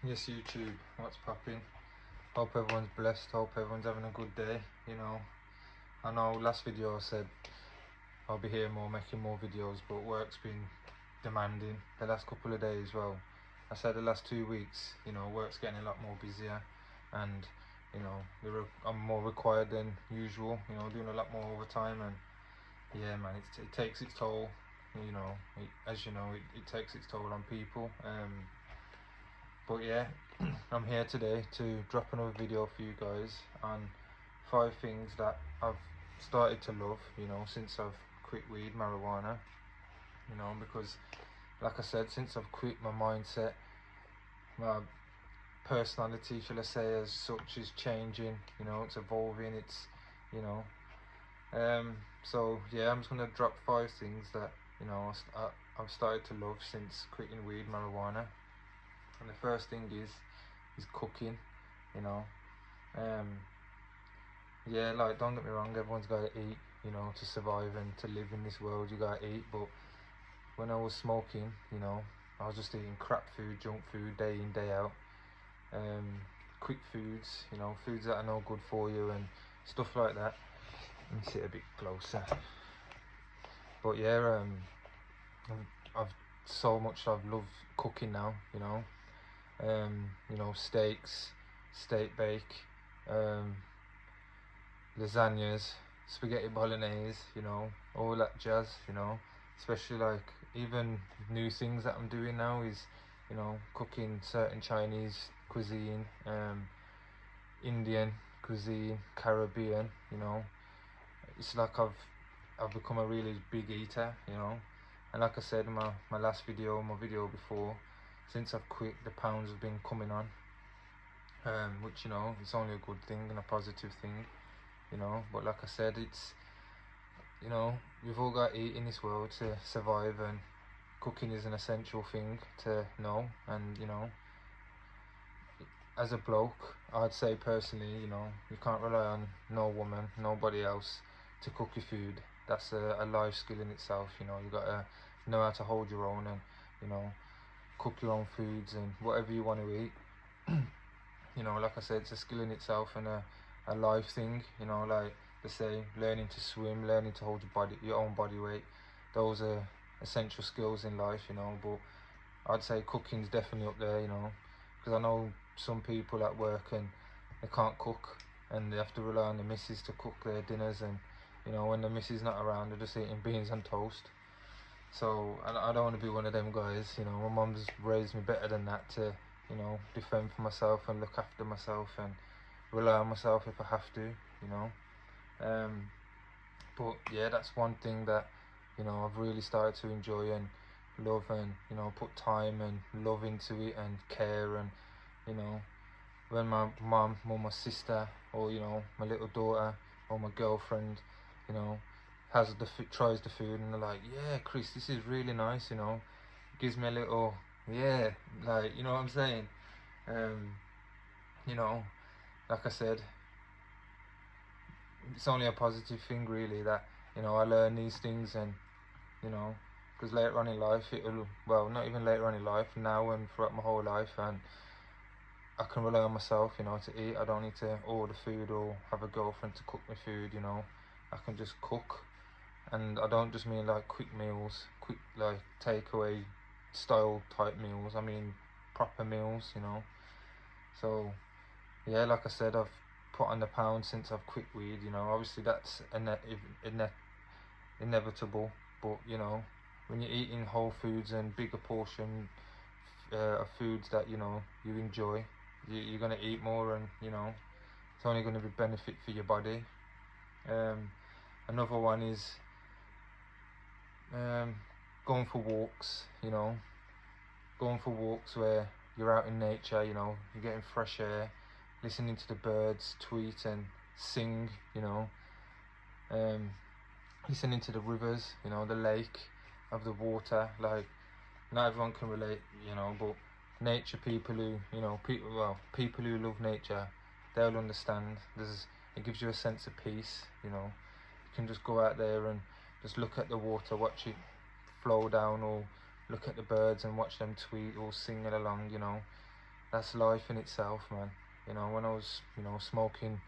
Yes, YouTube, what's popping? Hope everyone's blessed, hope everyone's having a good day. I know last video I said I'll be here more, making more videos, but work's been demanding the last couple of days. Well, I said the last 2 weeks, work's getting a lot more busier, and I'm more required than usual, doing a lot more overtime, and yeah man, it takes its toll. It takes its toll on people. But yeah, I'm here today to drop another video for you guys on 5 things that I've started to love, since I've quit weed, marijuana, because like I said, since I've quit, my mindset, my personality, shall I say, as such, is changing, it's evolving, so yeah, I'm just going to drop 5 things that, I've started to love since quitting weed, marijuana. And the first thing is cooking. Yeah, like, don't get me wrong, everyone's got to eat, to survive and to live in this world. You got to eat. But when I was smoking, I was just eating crap food, junk food, day in, day out. Quick foods, foods that are no good for you and stuff like that. Let me sit a bit closer. But yeah, I've loved cooking now. Steaks, steak bake, lasagnas, spaghetti bolognese, all that jazz, especially like even new things that I'm doing now is, cooking certain Chinese cuisine, Indian cuisine, Caribbean, it's like I've become a really big eater, and like I said in my last video, my video before, since I've quit, the pounds have been coming on, which, it's only a good thing and a positive thing, but like I said, it's, we've all got to eat in this world to survive, and cooking is an essential thing to know. And as a bloke, I'd say personally, you can't rely on no woman, nobody else to cook your food. That's a life skill in itself. You got to know how to hold your own, and cook your own foods and whatever you want to eat. Like I said, it's a skill in itself and a life thing. Like they say, learning to swim, learning to hold your own body weight, those are essential skills in life. But I'd say cooking's definitely up there, because I know some people at work and they can't cook, and they have to rely on the missus to cook their dinners, and when the missus not around, they're just eating beans and toast. So I don't want to be one of them guys. My mum's raised me better than that, to defend for myself and look after myself and rely on myself if I have to. But yeah, that's one thing that I've really started to enjoy and love, and put time and love into it and care. And when my mum or my sister or my little daughter or my girlfriend tries the food, and they're like, yeah Chris, this is really nice, it gives me a little, yeah, like, what I'm saying. Like I said, it's only a positive thing really that I learn these things, and because later on in life well, not even later on in life, now and throughout my whole life, and I can rely on myself, to eat. I don't need to order food or have a girlfriend to cook my food. I can just cook. And I don't just mean like quick meals, quick like takeaway style type meals. I mean proper meals, So yeah, like I said, I've put on the pound since I've quit weed. Obviously that's inevitable, but when you're eating whole foods and bigger portion of foods that you enjoy, you're gonna eat more, and it's only going to be benefit for your body. Another one is going for walks. Going for walks where you're out in nature, you're getting fresh air, listening to the birds tweet and sing, listening to the rivers, the lake of the water. Like, not everyone can relate, but nature people who, people who love nature, they'll understand. It gives you a sense of peace. You can just go out there and just look at the water, watch it flow down, or look at the birds and watch them tweet or singing along. that's life in itself, man. You know, when I was, you know, smoking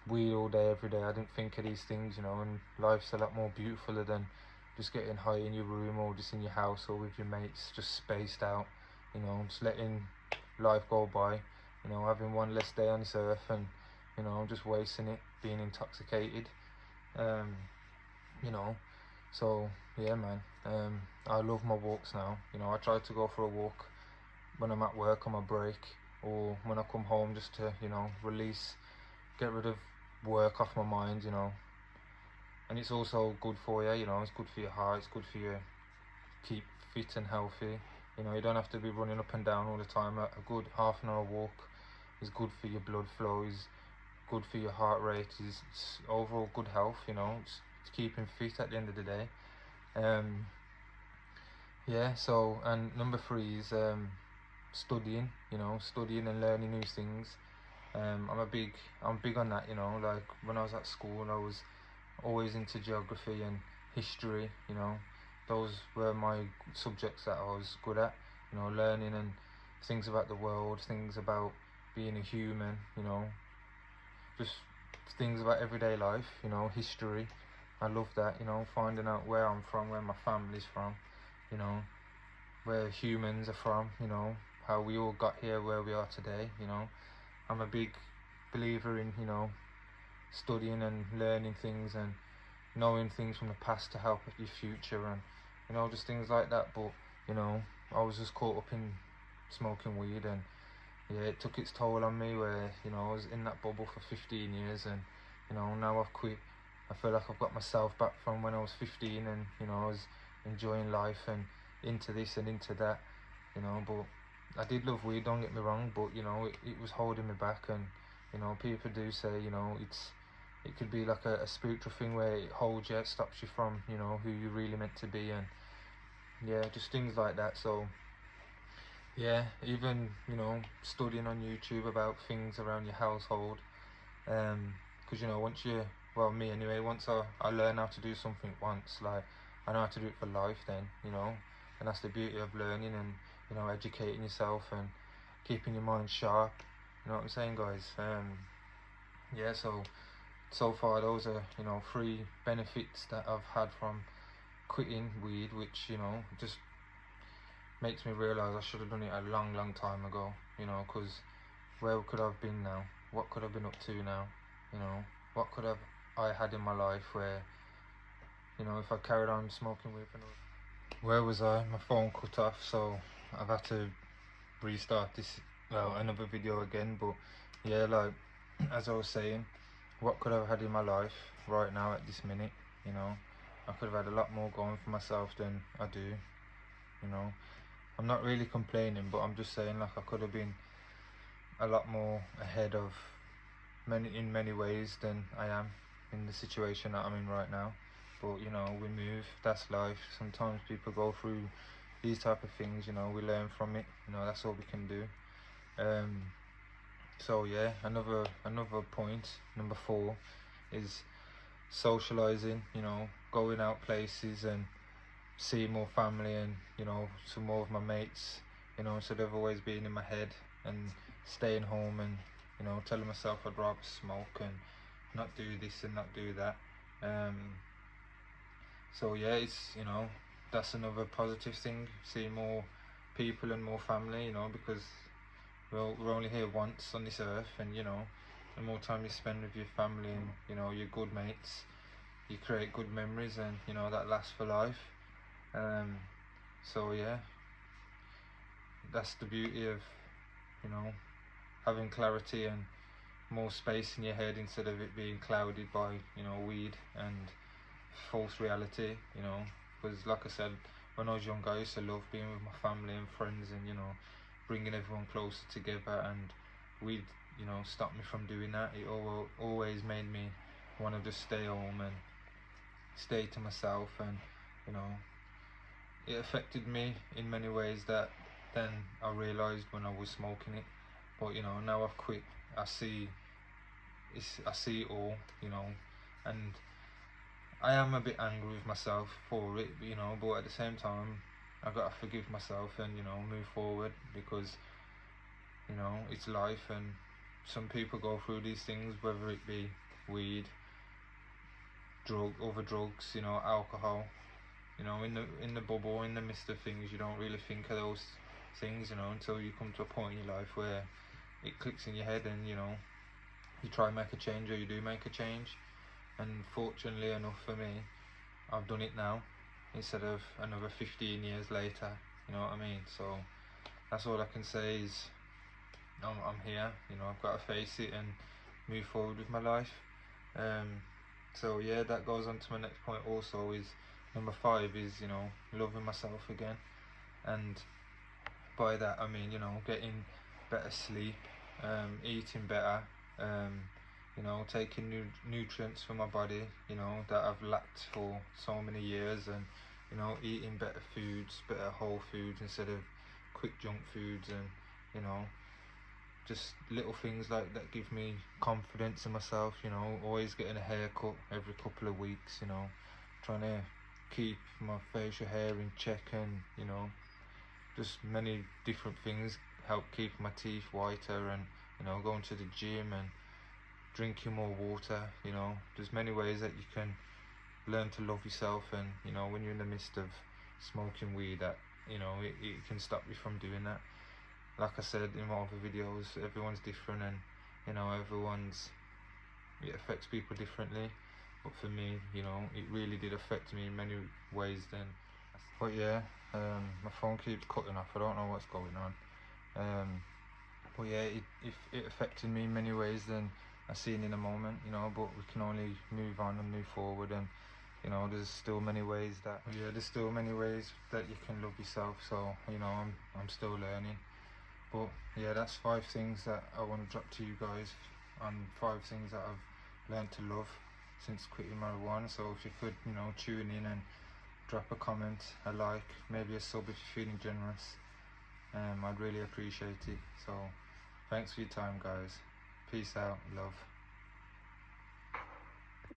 weed all day, every day, I didn't think of these things, you know, and life's a lot more beautiful than just getting high in your room or just in your house or with your mates, just spaced out, you know, just letting life go by, you know, having one less day on this earth and, you know, just wasting it, being intoxicated, you know. So yeah, man, I love my walks now. You know, I try to go for a walk when I'm at work on my break, or when I come home, just to, you know, release, get rid of work off my mind, you know. And it's also good for you, you know, it's good for your heart, it's good for you, keep fit and healthy. You know, you don't have to be running up and down all the time. A good half an hour walk is good for your blood flow, is good for your heart rate, it's overall good health, you know. It's keeping fit at the end of the day. Yeah, so, and number 3 is studying, you know, studying and learning new things. I'm big on that, you know. Like when I was at school, I was always into geography and history, you know. Those were my subjects that I was good at, you know, learning and things about the world, things about being a human, you know, just things about everyday life, you know, history. I love that, you know, finding out where I'm from, where my family's from, you know, where humans are from, you know, how we all got here where we are today, you know. I'm a big believer in, you know, studying and learning things and knowing things from the past to help with your future, and, you know, just things like that. But, you know, I was just caught up in smoking weed, and yeah, it took its toll on me, where, you know, I was in that bubble for 15 years, and, you know, now I've quit. I feel like I've got myself back from when I was 15, and, you know, I was enjoying life and into this and into that, you know. But I did love weed, don't get me wrong, but, you know, it was holding me back. And, you know, people do say, you know, it could be like a spiritual thing where it holds you, it stops you from, you know, who you're really meant to be, and yeah, just things like that. So yeah, even, you know, studying on YouTube about things around your household, because, you know, once you, well, me anyway, once I learn how to do something once, like, I know how to do it for life then, you know. And that's the beauty of learning and, you know, educating yourself and keeping your mind sharp, you know what I'm saying, guys? Yeah, so far those are, you know, 3 benefits that I've had from quitting weed, which, you know, just makes me realise I should have done it a long time ago, you know. Because where could I have been now? What could I have been up to now? You know, what could have I had in my life where, you know, if I carried on smoking weed, where was I? My phone cut off, so I've had to restart this, well, another video again. But yeah, like, as I was saying, what could I have had in my life right now at this minute, you know? I could have had a lot more going for myself than I do, you know. I'm not really complaining, but I'm just saying, like, I could have been a lot more ahead of in many ways than I am in the situation that I'm in right now. But, you know, we move, that's life. Sometimes people go through these type of things, you know, we learn from it, you know, that's all we can do. So yeah, another point, number 4, is socializing, you know, going out places and seeing more family and, you know, some more of my mates, you know, instead of always being in my head and staying home and, you know, telling myself I'd rather smoke and not do this and not do that. So yeah, it's, you know, that's another positive thing, seeing more people and more family, you know, because we're only here once on this earth, and, you know, the more time you spend with your family and, you know, your good mates, you create good memories, and, you know, that lasts for life. So yeah, that's the beauty of, you know, having clarity and more space in your head instead of it being clouded by, you know, weed and false reality, you know. Because, like I said, when I was younger, I used to love being with my family and friends and, you know, bringing everyone closer together, and weed, you know, stopped me from doing that. It always made me want to just stay home and stay to myself, and, you know, it affected me in many ways that then I realised when I was smoking it. But, you know, now I've quit, I see it all, you know, and I am a bit angry with myself for it, you know, but at the same time, I've got to forgive myself and, you know, move forward, because you know, it's life, and some people go through these things, whether it be weed, other drugs, you know, alcohol. You know, in the bubble, in the midst of things, you don't really think of those things, you know, until you come to a point in your life where it clicks in your head, and you know, you try and make a change, or you do make a change. And fortunately enough for me, I've done it now instead of another 15 years later. You know what I mean? So that's all I can say is I'm here. You know, I've got to face it and move forward with my life. So yeah, that goes on to my next point also, is number 5 is, you know, loving myself again. And by that I mean, you know, getting better sleep, eating better, you know, taking nutrients from my body, you know, that I've lacked for so many years, and you know, eating better foods, better whole foods instead of quick junk foods, and you know, just little things like that give me confidence in myself. You know, always getting a haircut every couple of weeks, you know, trying to keep my facial hair in check, and you know, just many different things help keep my teeth whiter, and you know, going to the gym and drinking more water. You know, there's many ways that you can learn to love yourself, and you know, when you're in the midst of smoking weed, that, you know, it can stop you from doing that. Like I said in my other videos, everyone's different, and you know, it affects people differently, but for me, you know, it really did affect me in many ways then. But yeah, my phone keeps cutting off, I don't know what's going on. But yeah, it affected me in many ways than I seen in a moment, you know, but we can only move on and move forward, and you know, there's still many ways that you can love yourself. So you know, I'm still learning. But yeah, that's 5 things that I want to drop to you guys, on 5 things that I've learned to love since quitting marijuana. So if you could, you know, tune in and drop a comment, a like, maybe a sub if you're feeling generous, I'd really appreciate it. So thanks for your time, guys. Peace out, love.